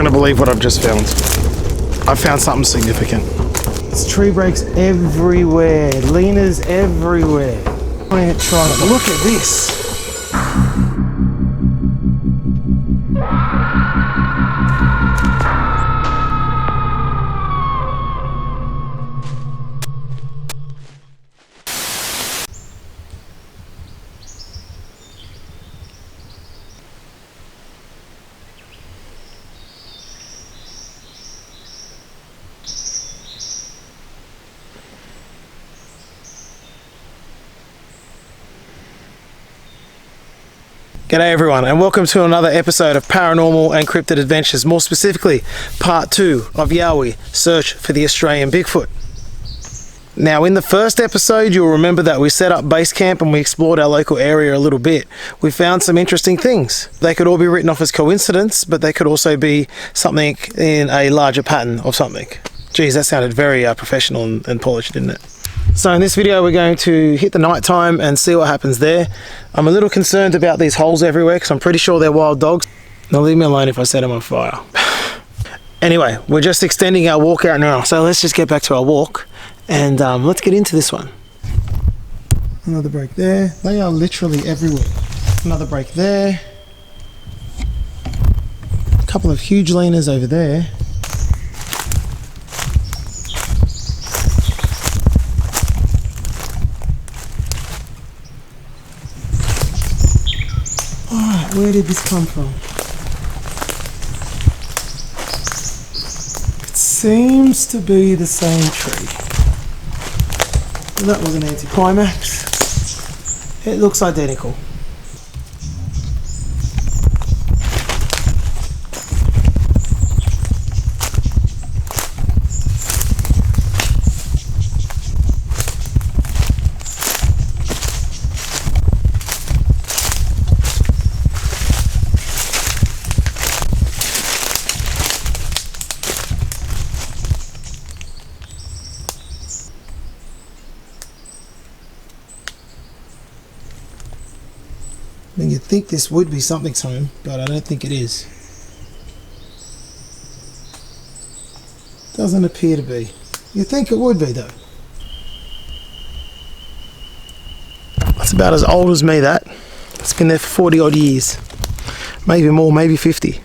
going to believe what I've just found. I found something significant. There's tree breaks everywhere, leaners everywhere. I'm going to try to look at this. G'day everyone, and welcome to another episode of Paranormal and Cryptid Adventures, more specifically part 2 of Yowie, Search for the Australian Bigfoot. Now in the first episode you'll remember that we set up base camp and we explored our local area a little bit. We found some interesting things. They could all be written off as coincidence, but they could also be something in a larger pattern of something. Geez, that sounded very professional and polished, didn't it? So in this video we're going to hit the night time and see what happens there. I'm a little concerned about these holes everywhere because I'm pretty sure they're wild dogs. Now leave me alone if I set them on fire. Anyway, we're just extending our walk out now, so let's just get back to our walk and let's get into this one. Another break there. They are literally everywhere. Another break there. A couple of huge leaners over there. Alright, where did this come from? It seems to be the same tree. Well, that was an anticlimax. It looks identical. I mean, you'd think this would be something's home, but I don't think it is. Doesn't appear to be. You'd think it would be though. That's about as old as me, that. It's been there for 40 odd years. Maybe more, maybe 50.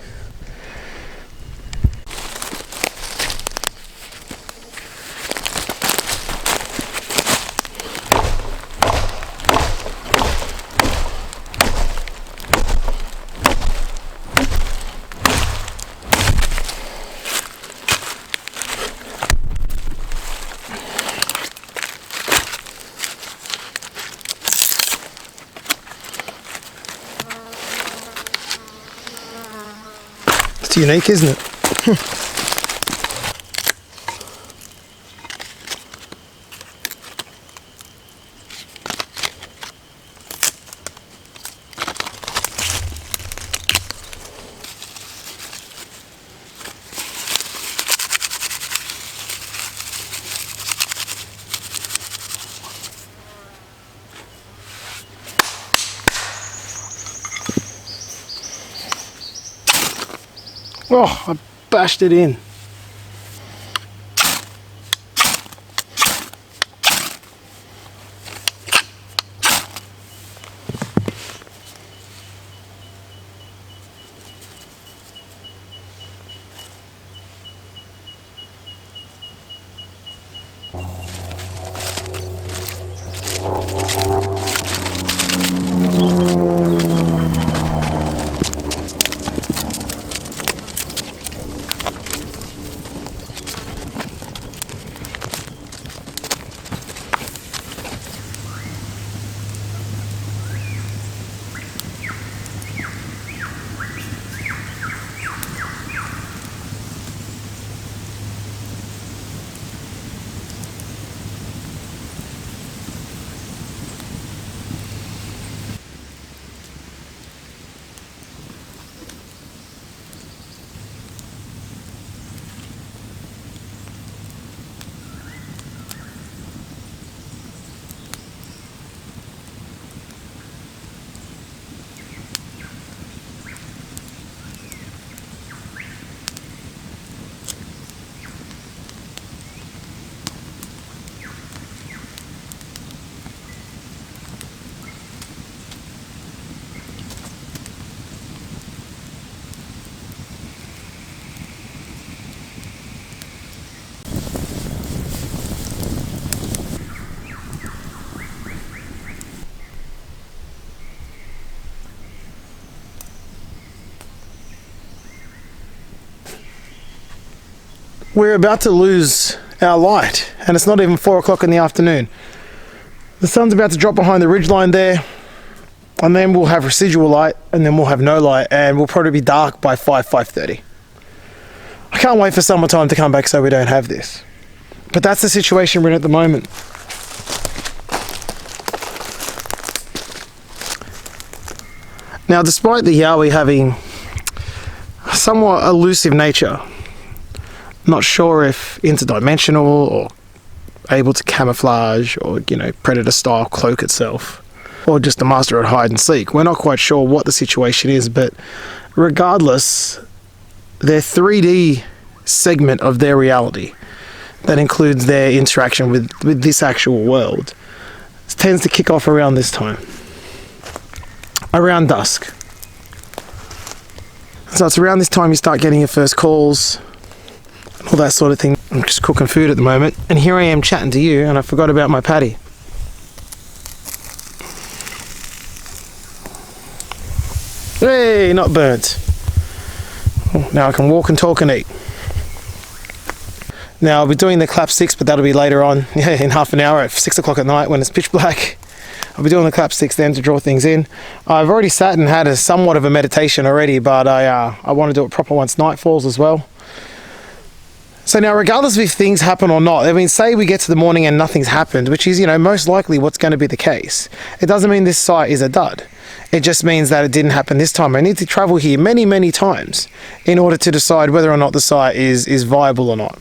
It's unique, isn't it? Oh, I bashed it in. we're about to lose our light, and it's not even 4 o'clock in the afternoon. The sun's about to drop behind the ridgeline there, and then we'll have residual light, and then we'll have no light, and we'll probably be dark by 5:30. I can't wait for summertime to come back so we don't have this. But that's the situation we're in at the moment. Now, despite the Yowie having a somewhat elusive nature, not sure if interdimensional or able to camouflage or, predator style cloak itself, or just a master at hide and seek. We're not quite sure what the situation is, but regardless, their 3D segment of their reality that includes their interaction with this actual world tends to kick off around this time, around dusk. So it's around this time you start getting your first calls, all that sort of thing. I'm just cooking food at the moment, and here I am chatting to you, and I forgot about my patty. Hey, not burnt. Now I can walk and talk and eat. Now I'll be doing the clap 6, but that'll be later on, in half an hour at 6 o'clock at night when it's pitch black. I'll be doing the clap 6 then to draw things in. I've already sat and had somewhat of a meditation already, but I want to do it proper once night falls as well. So now, regardless of if things happen or not, I mean, say we get to the morning and nothing's happened, which is, most likely what's going to be the case. It doesn't mean this site is a dud. It just means that it didn't happen this time. I need to travel here many, many times in order to decide whether or not the site is viable or not.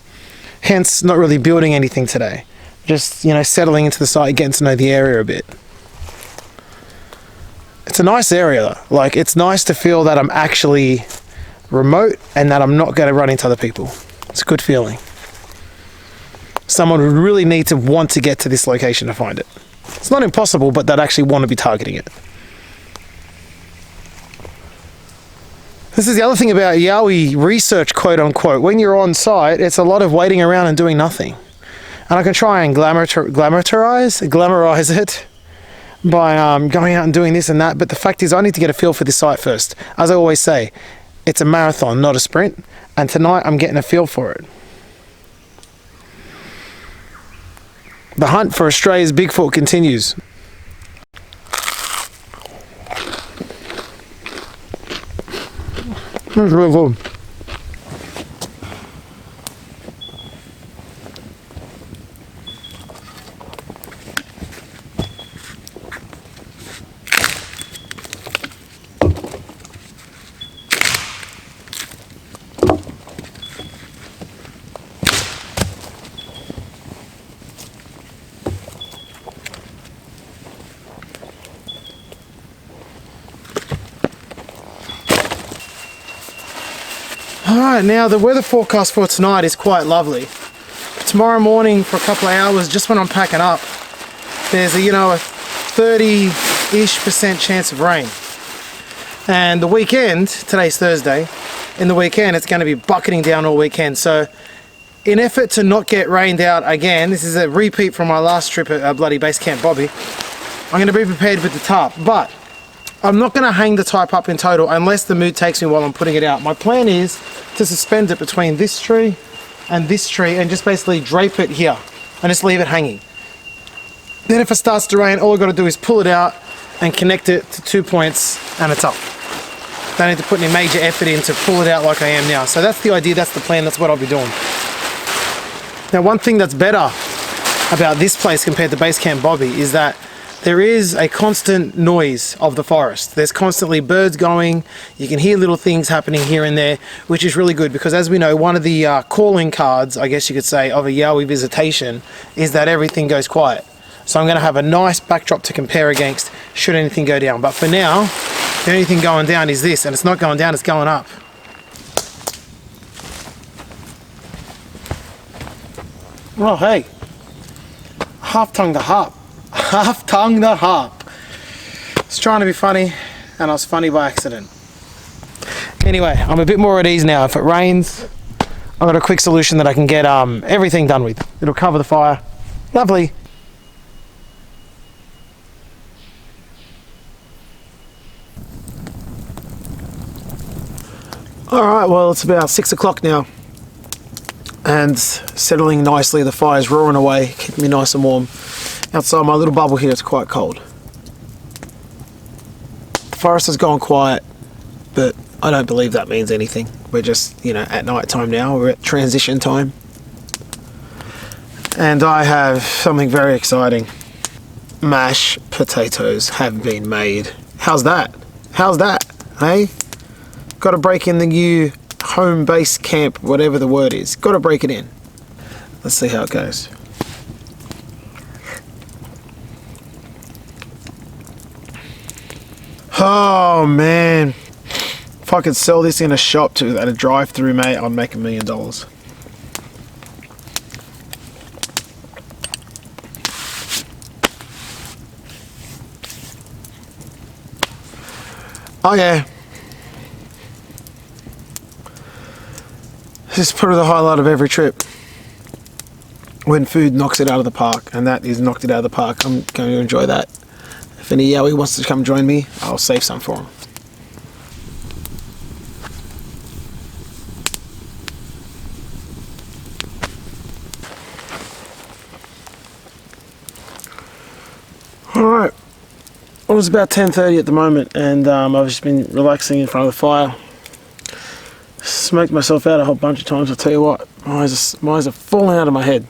Hence, not really building anything today. Just, settling into the site, getting to know the area a bit. It's a nice area though. Like, it's nice to feel that I'm actually remote and that I'm not going to run into other people. It's a good feeling. Someone would really need to want to get to this location to find it. It's not impossible, but they'd actually want to be targeting it. This is the other thing about Yowie research, quote unquote. When you're on site, it's a lot of waiting around and doing nothing. And I can try and glamorize it by going out and doing this and that, but the fact is I need to get a feel for this site first. As I always say, it's a marathon, not a sprint, and tonight I'm getting a feel for it. The hunt for Australia's Bigfoot continues. That's really cool. Alright, now the weather forecast for tonight is quite lovely. Tomorrow morning for a couple of hours, just when I'm packing up, there's a 30-ish% chance of rain. And the weekend, today's Thursday, in the weekend it's going to be bucketing down all weekend. So in effort to not get rained out again, this is a repeat from my last trip at bloody Base Camp Bobby, I'm going to be prepared with the tarp. But I'm not going to hang the tarp up in total unless the mood takes me while I'm putting it out. My plan is to suspend it between this tree and just basically drape it here and just leave it hanging. Then if it starts to rain, all I've got to do is pull it out and connect it to 2 points and it's up. Don't need to put any major effort in to pull it out like I am now. So that's the idea, that's the plan, that's what I'll be doing. Now, one thing that's better about this place compared to Base Camp Bobby is that there is a constant noise of the forest. There's constantly birds going. You can hear little things happening here and there, which is really good because, as we know, one of the calling cards, I guess you could say, of a Yowie visitation is that everything goes quiet. So I'm going to have a nice backdrop to compare against should anything go down. But for now, the only thing going down is this, and it's not going down, it's going up. Oh, hey. Half-tongue the harp. Half-tongue the harp. I was trying to be funny, and I was funny by accident. Anyway, I'm a bit more at ease now. If it rains, I've got a quick solution that I can get everything done with. It'll cover the fire. Lovely. Alright, well, it's about 6 o'clock now. and settling nicely. The fire's roaring away, keeping me nice and warm. Outside my little bubble here, it's quite cold. The forest has gone quiet, but I don't believe that means anything. We're just, at night time now. We're at transition time. And I have something very exciting. Mashed potatoes have been made. How's that? Hey? Got to break in the new home base camp, whatever the word is. Got to break it in. Let's see how it goes. Oh man, if I could sell this in a shop at a drive-through, mate, I'd make $1 million. Oh yeah. This is probably the highlight of every trip. When food knocks it out of the park, and that is knocked it out of the park. I'm going to enjoy that. If any Yowie wants to come join me, I'll save some for him. Alright. It was about 10:30 at the moment, and I've just been relaxing in front of the fire. Smoked myself out a whole bunch of times. I'll tell you what, my eyes are falling out of my head.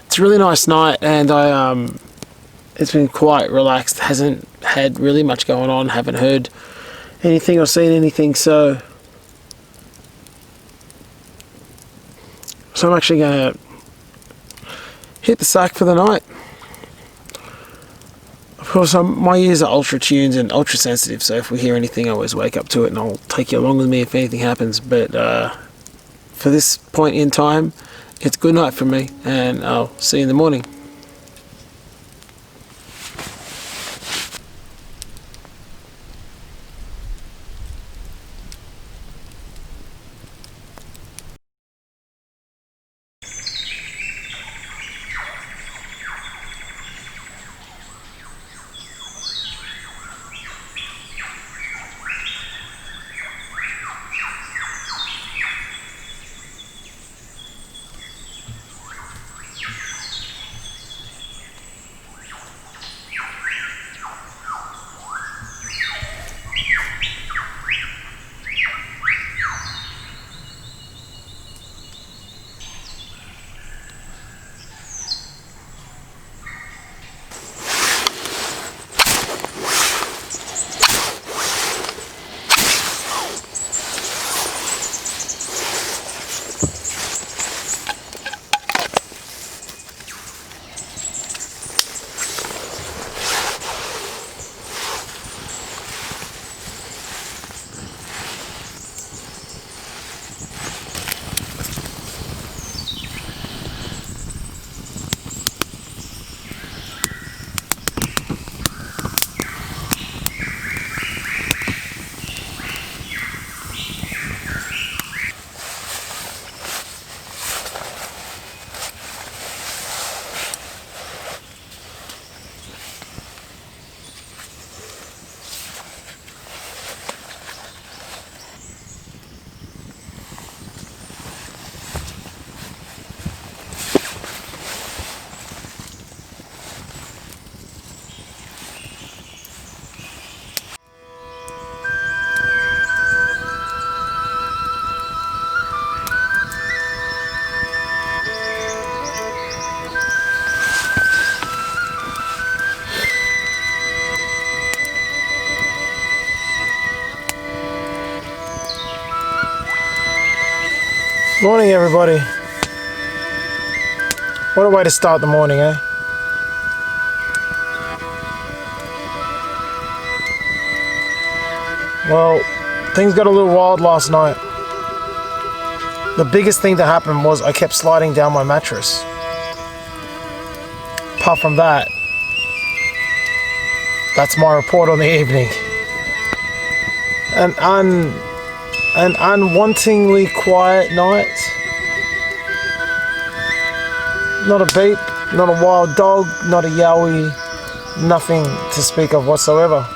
It's a really nice night, and it's been quite relaxed. Hasn't had really much going on. Haven't heard anything or seen anything. So I'm actually going to hit the sack for the night. Of course, my ears are ultra tuned and ultra sensitive, so if we hear anything, I always wake up to it, and I'll take you along with me if anything happens. But for this point in time, it's good night for me, and I'll see you in the morning. Morning, everybody. What a way to start the morning, eh? Well, things got a little wild last night. The biggest thing that happened was I kept sliding down my mattress. Apart from that, that's my report on the evening. An unwantingly quiet night. Not a beep, not a wild dog, not a Yowie, nothing to speak of whatsoever.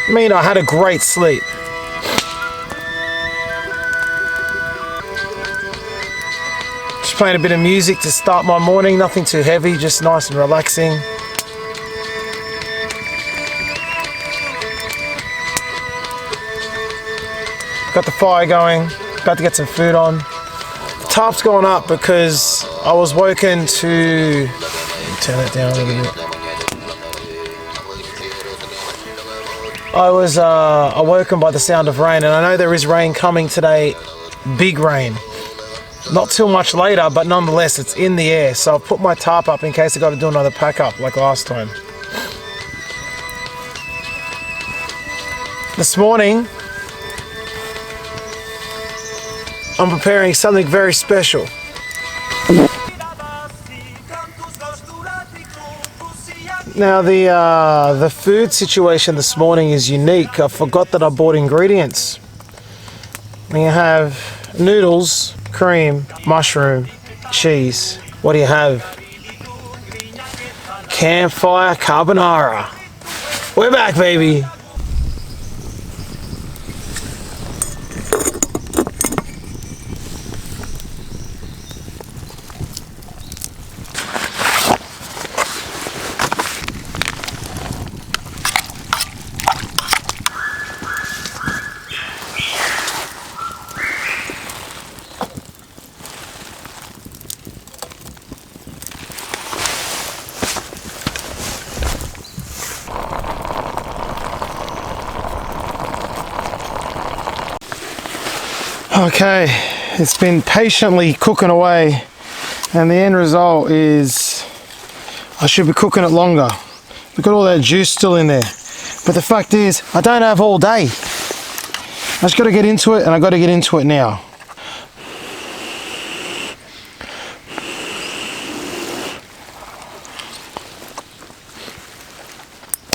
I mean, I had a great sleep. playing a bit of music to start my morning, nothing too heavy, just nice and relaxing. Got the fire going, about to get some food on. The tarp's gone up because I was woken to... Turn it down a little bit. I was awoken by the sound of rain, and I know there is rain coming today, big rain. Not too much later, but nonetheless it's in the air, so I've put my tarp up in case I got to do another pack up like last time. This morning I'm preparing something very special. Now the food situation this morning is unique. I forgot that I bought ingredients. We have noodles, cream, mushroom, cheese. What do you have? Campfire carbonara. We're back, baby. Okay, it's been patiently cooking away, and the end result is I should be cooking it longer. We've got all that juice still in there, but the fact is I don't have all day. I just got to get into it, and I got to get into it now.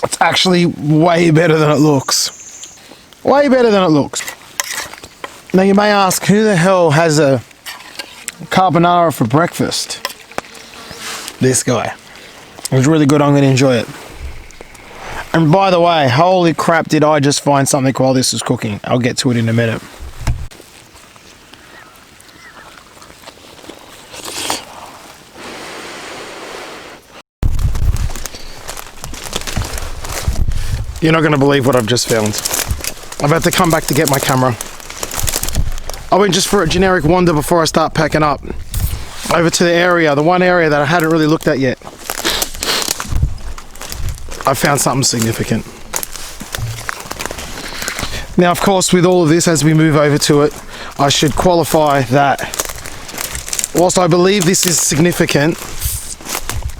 It's actually way better than it looks. Way better than it looks. Now you may ask, who the hell has a carbonara for breakfast? This guy. It was really good, I'm going to enjoy it. And by the way, holy crap, did I just find something while this was cooking. I'll get to it in a minute. You're not going to believe what I've just found. I've had to come back to get my camera. I went just for a generic wander before I start packing up. Over to the one area that I hadn't really looked at yet. I found something significant. Now, of course, with all of this, as we move over to it, I should qualify that whilst I believe this is significant,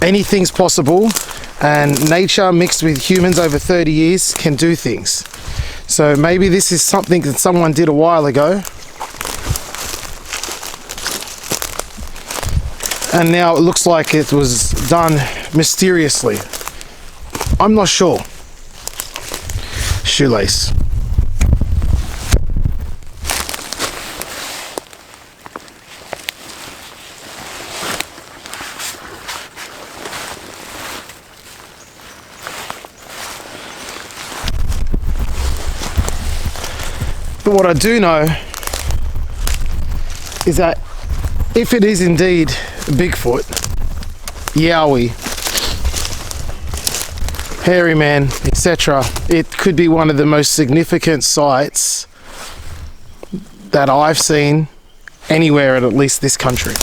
anything's possible, and nature mixed with humans over 30 years can do things. So maybe this is something that someone did a while ago, and now it looks like it was done mysteriously. I'm not sure. Shoelace. But what I do know is that if it is indeed Bigfoot, Yowie, hairy man, etc., it could be one of the most significant sights that I've seen anywhere in at least this country.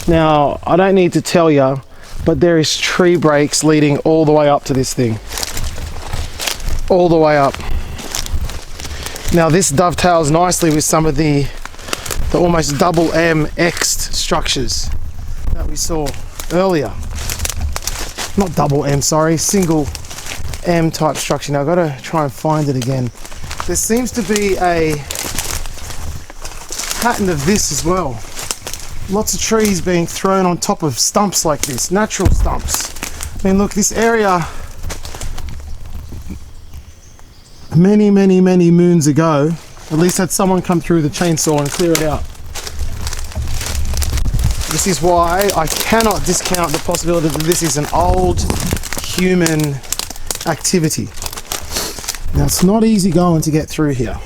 Now, I don't need to tell you, but there is tree breaks leading all the way up to this thing. All the way up. Now this dovetails nicely with some of the almost double M X'd structures that we saw earlier. Not double M, sorry, single M type structure. Now I've got to try and find it again. There seems to be a pattern of this as well. Lots of trees being thrown on top of stumps like this, natural stumps. I mean, look, this area many moons ago, at least had someone come through the chainsaw and clear it out. This is why I cannot discount the possibility that this is an old human activity. Now it's not easy going to get through here.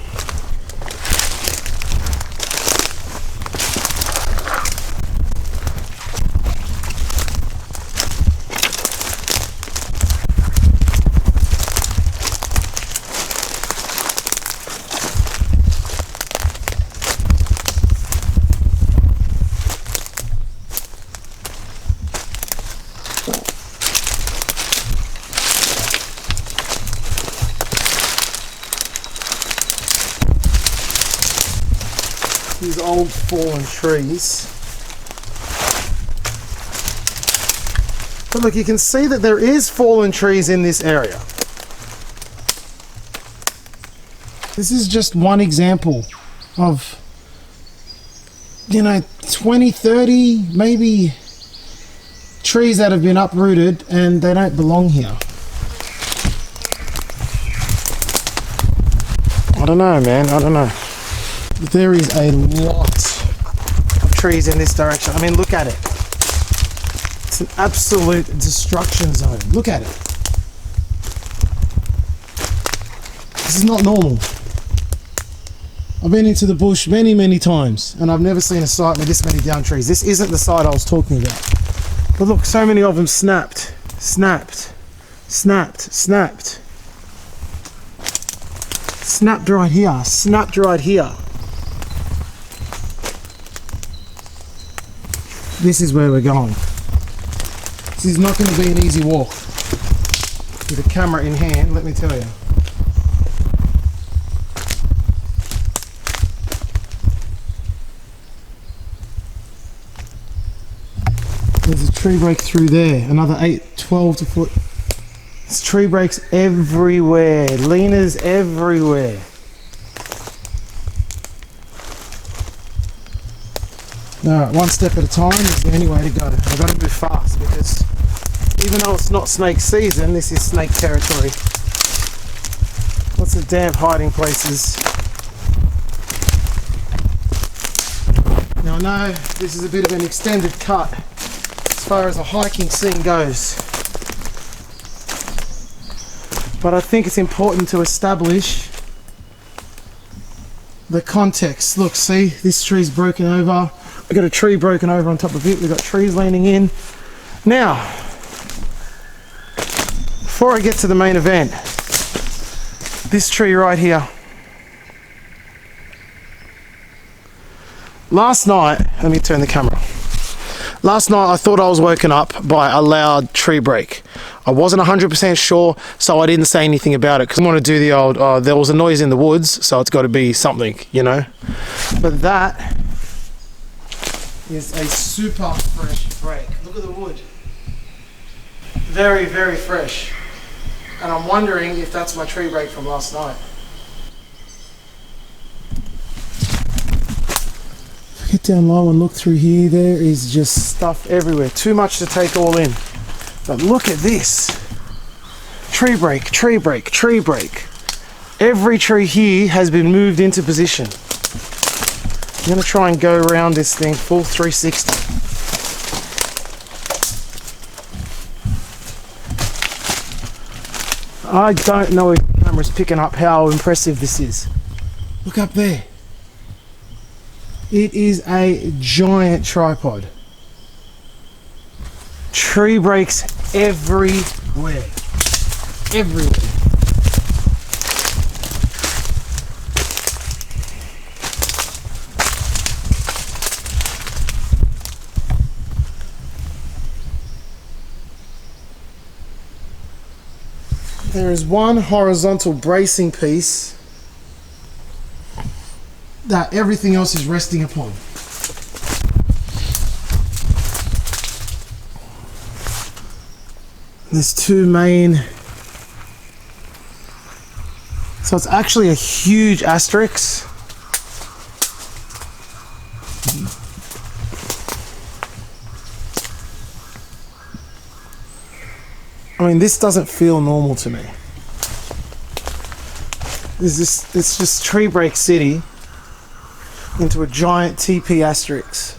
these old fallen trees. But look, you can see that there is fallen trees in this area. This is just one example of, 20, 30, maybe trees that have been uprooted and they don't belong here. I don't know, man, I don't know. There is a lot of trees in this direction. I mean, look at it. It's an absolute destruction zone. Look at it. This is not normal. I've been into the bush many, many times and I've never seen a site with this many down trees. This isn't the site I was talking about. But look, so many of them snapped, snapped, snapped, snapped. Snapped right here, snapped right here. This is where we're going. This is not going to be an easy walk. With a camera in hand, let me tell you. There's a tree break through there, another 12 to foot. There's tree breaks everywhere, leaners everywhere. Alright, one step at a time is the only way to go. I've got to move fast because even though it's not snake season, this is snake territory. Lots of damp hiding places. Now I know this is a bit of an extended cut as far as a hiking scene goes, but I think it's important to establish the context. Look, see, this tree's broken over. We've got a tree broken over on top of it. We've got trees leaning in. Now, before I get to the main event, this tree right here. Last night, let me turn the camera off. Last night I thought I was woken up by a loud tree break. I wasn't 100% sure, so I didn't say anything about it because I want to do the old, there was a noise in the woods, so it's got to be something, But that is a super fresh break. Look at the wood. Very, very fresh. And I'm wondering if that's my tree break from last night. Get down low and look through here. There is just stuff everywhere. Too much to take all in. But look at this. Tree break, tree break, tree break. Every tree here has been moved into position. I'm going to try and go around this thing full 360. I don't know if the camera's picking up how impressive this is. Look up there. It is a giant tripod. Tree breaks everywhere. Everywhere. There is one horizontal bracing piece that everything else is resting upon. There's two main, so it's actually a huge asterisk. I mean, this doesn't feel normal to me. It's just tree break city into a giant TP asterisk.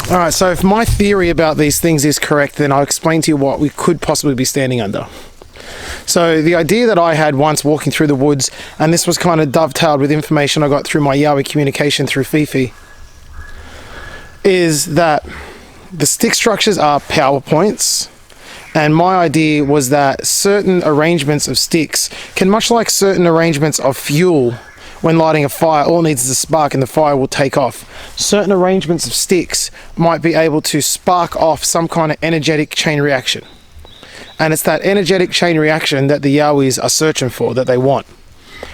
Alright, so if my theory about these things is correct, then I'll explain to you what we could possibly be standing under. So the idea that I had once walking through the woods, and this was kind of dovetailed with information I got through my Yowie communication through Fifi, is that the stick structures are power points, and my idea was that certain arrangements of sticks can, much like certain arrangements of fuel when lighting a fire, all it needs is a spark and the fire will take off. Certain arrangements of sticks might be able to spark off some kind of energetic chain reaction. And it's that energetic chain reaction that the Yowies are searching for, that they want.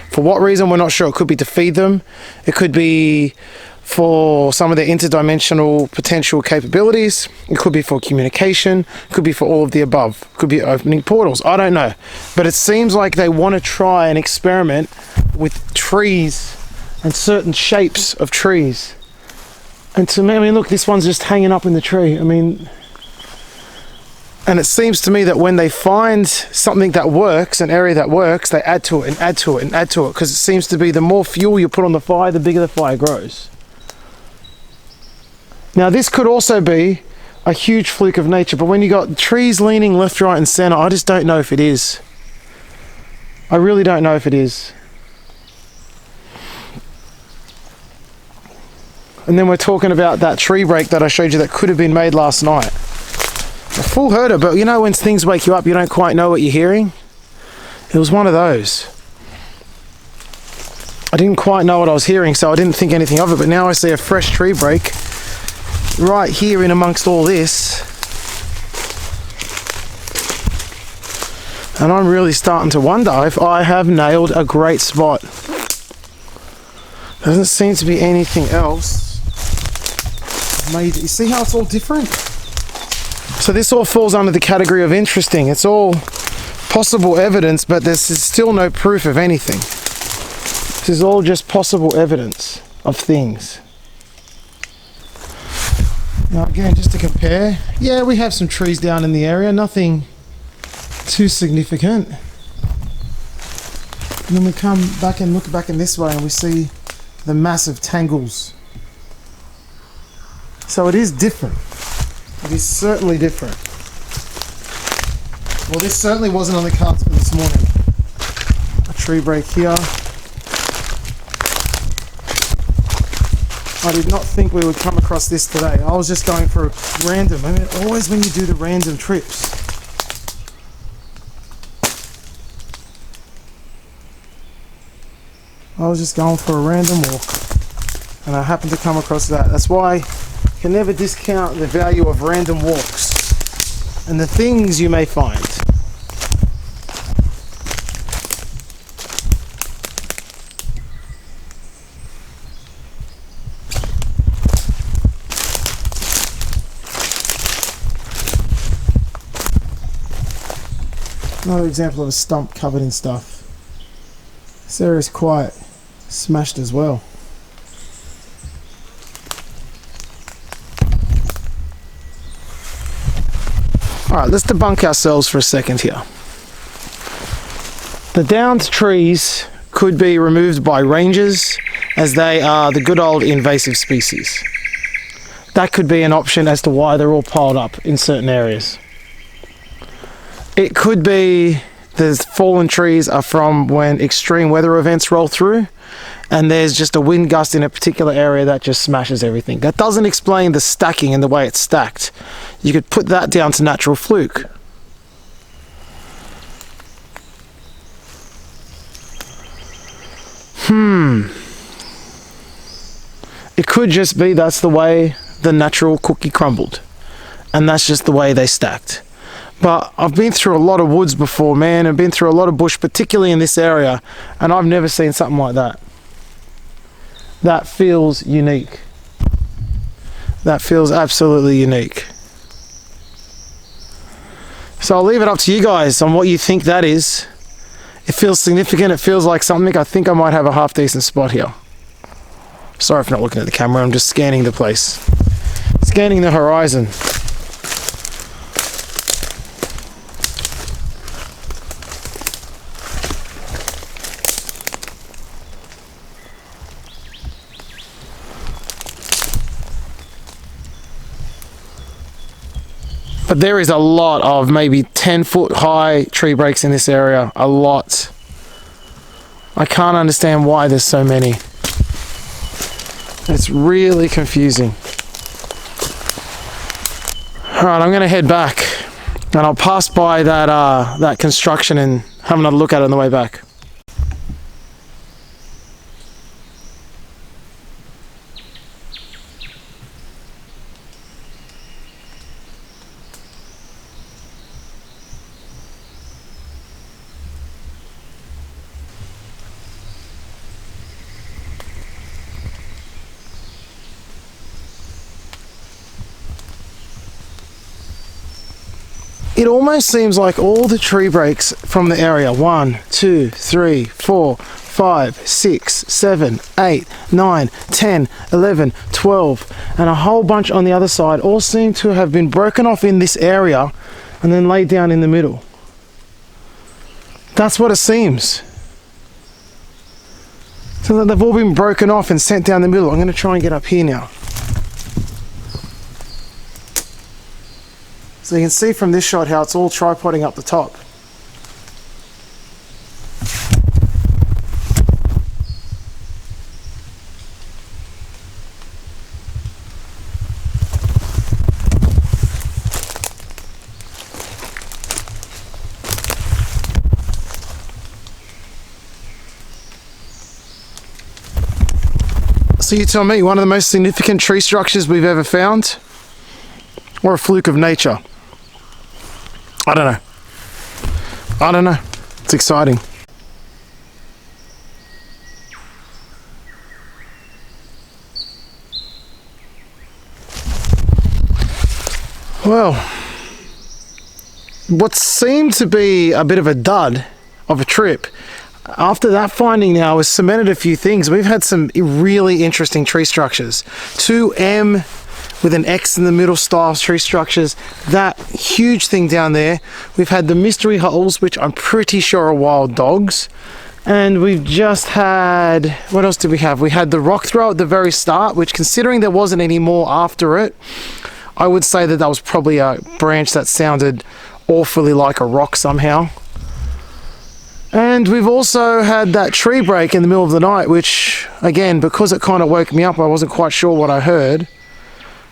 For what reason, we're not sure. It could be to feed them. It could be for some of their interdimensional potential capabilities. It could be for communication. It could be for all of the above. It could be opening portals. I don't know. But it seems like they want to try and experiment with trees and certain shapes of trees. And to me, I mean, look, this one's just hanging up in the tree. I mean, and it seems to me that when they find something that works, an area that works, they add to it and add to it and add to it, because it seems to be the more fuel you put on the fire, the bigger the fire grows. Now, this could also be a huge fluke of nature, but when you got trees leaning left, right, and center, I just don't know if it is. I really don't know if it is. And then we're talking about that tree break that I showed you that could have been made last night. A full herder, but you know when things wake you up, you don't quite know what you're hearing? It was one of those. I didn't quite know what I was hearing, so I didn't think anything of it, but now I see a fresh tree break right here in amongst all this. And I'm really starting to wonder if I have nailed a great spot. Doesn't seem to be anything else. You see how it's all different? So this all falls under the category of interesting. It's all possible evidence, but there's still no proof of anything. This is all just possible evidence of things. Now again, just to compare, yeah, we have some trees down in the area, nothing too significant. And then we come back and look back in this way and we see the massive tangles. So it is different. It is certainly different. Well, this certainly wasn't on the cards for this morning. A tree break here. I did not think we would come across this today. I was just going for a random. I mean, always when you do the random trips. I was just going for a random walk. And I happened to come across that. That's why you can never discount the value of random walks and the things you may find. Another example of a stump covered in stuff. This area is quite smashed as well. Alright, let's debunk ourselves for a second here. The downed trees could be removed by rangers, as they are the good old invasive species. That could be an option as to why they're all piled up in certain areas. It could be the fallen trees are from when extreme weather events roll through and there's just a wind gust in a particular area that just smashes everything. That doesn't explain the stacking and the way it's stacked. You could put that down to natural fluke. It could just be that's the way the natural cookie crumbled and that's just the way they stacked. But I've been through a lot of woods before, man. I've been through a lot of bush, particularly in this area, and I've never seen something like that. That feels unique. That feels absolutely unique. So I'll leave it up to you guys on what you think that is. It feels significant. It feels like something. I think I might have a half decent spot here. Sorry for not looking at the camera. I'm just scanning the place. Scanning the horizon. But there is a lot of maybe 10-foot high tree breaks in this area. A lot. I can't understand why there's so many. It's really confusing. Alright, I'm going to head back. And I'll pass by that construction and have another look at it on the way back. It almost seems like all the tree breaks from the area, 1, 2, 3, 4, 5, 6, 7, 8, 9, 10, 11, 12, and a whole bunch on the other side all seem to have been broken off in this area and then laid down in the middle. That's what it seems. So that they've all been broken off and sent down the middle. I'm going to try and get up here now. So you can see from this shot how it's all tripoding up the top. So you tell me, one of the most significant tree structures we've ever found, or a fluke of nature? I don't know. It's exciting. Well, what seemed to be a bit of a dud of a trip, after that finding now has cemented a few things. We've had some really interesting tree structures. 2M with an X in the middle style tree structures. That huge thing down there. We've had the mystery holes, which I'm pretty sure are wild dogs. And we've just had, what else did we have? We had the rock throw at the very start, which, considering there wasn't any more after it, I would say that that was probably a branch that sounded awfully like a rock somehow. And we've also had that tree break in the middle of the night, which, again, because it kind of woke me up, I wasn't quite sure what I heard.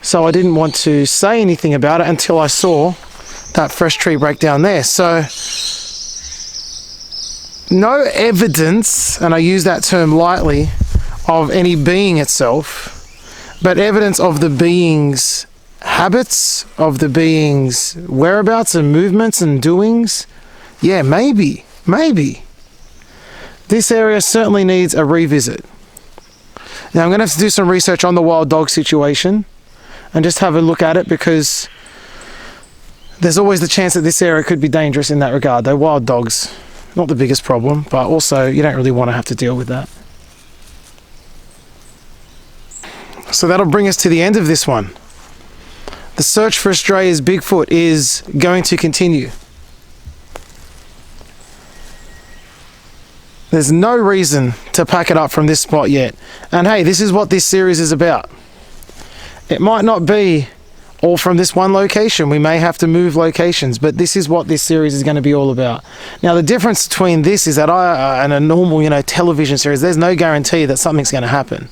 So I didn't want to say anything about it until I saw that fresh tree break down there. So no evidence, and I use that term lightly, of any being itself, but evidence of the being's habits, of the being's whereabouts and movements and doings. Yeah, maybe. This area certainly needs a revisit. Now I'm going to have to do some research on the wild dog situation and just have a look at it, because there's always the chance that this area could be dangerous in that regard. Though wild dogs, not the biggest problem, but also you don't really want to have to deal with that. So that'll bring us to the end of this one. The search for Australia's Bigfoot is going to continue. There's no reason to pack it up from this spot yet. And hey, this is what this series is about. It might not be all from this one location. We may have to move locations, but this is what this series is going to be all about. Now, the difference between this is that and a normal, television series, there's no guarantee that something's going to happen.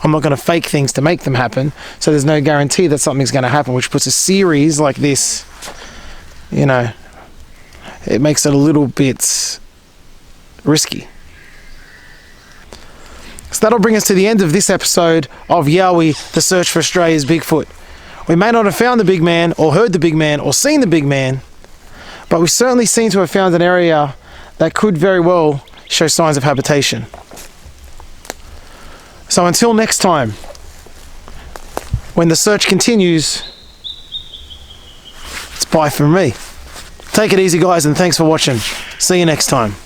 I'm not going to fake things to make them happen, so there's no guarantee that something's going to happen, which puts a series like this, it makes it a little bit risky. So that'll bring us to the end of this episode of Yowie, the search for Australia's Bigfoot. We may not have found the big man, or heard the big man, or seen the big man, but we certainly seem to have found an area that could very well show signs of habitation. So until next time, when the search continues, it's bye from me. Take it easy, guys, and thanks for watching. See you next time.